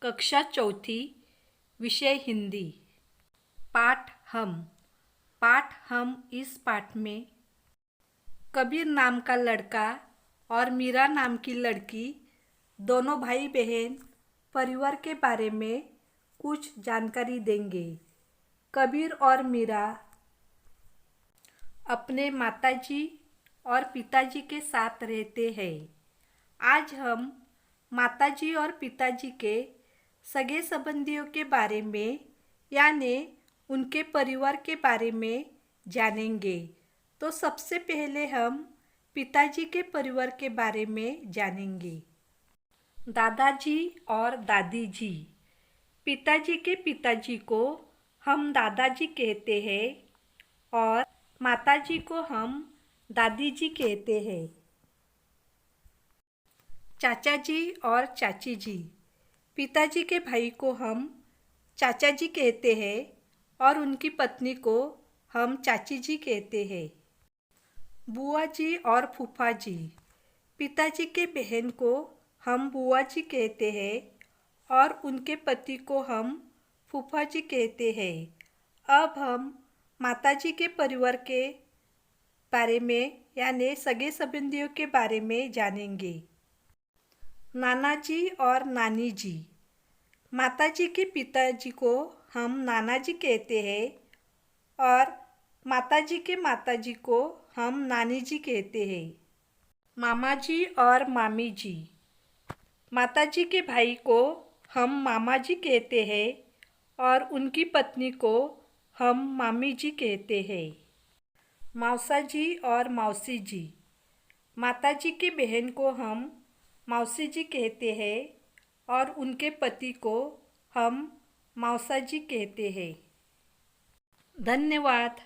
कक्षा चौथी, विषय हिंदी। पाठ हम इस पाठ में कबीर नाम का लड़का और मीरा नाम की लड़की दोनों भाई बहन परिवार के बारे में कुछ जानकारी देंगे। कबीर और मीरा अपने माताजी और पिताजी के साथ रहते हैं। आज हम माताजी और पिताजी के सगे संबंधियों के बारे में यानी उनके परिवार के बारे में जानेंगे। तो सबसे पहले हम पिताजी के परिवार के बारे में जानेंगे। दादाजी और दादी जी। पिताजी के पिताजी को हम दादाजी कहते हैं और माताजी को हम दादी जी कहते हैं। चाचा जी और चाची जी। पिताजी के भाई को हम चाचा जी कहते हैं और उनकी पत्नी को हम चाची जी कहते हैं। बुआ जी और फूफा जी। पिताजी के बहन को हम बुआ जी कहते हैं और उनके पति को हम फूफा जी कहते हैं। अब हम माताजी के परिवार के बारे में यानी सगे संबंधियों के बारे में जानेंगे। नाना जी और नानी जी। माताजी के पिताजी को हम नाना जी कहते हैं और माताजी के माताजी को हम नानी जी कहते हैं। मामा जी और मामी जी। माताजी के भाई को हम मामा जी कहते हैं और उनकी पत्नी को हम मामी जी कहते हैं। मौसा जी और मौसी जी। माताजी की बहन को हम मौसी जी कहते हैं और उनके पति को हम मौसा जी कहते हैं। धन्यवाद।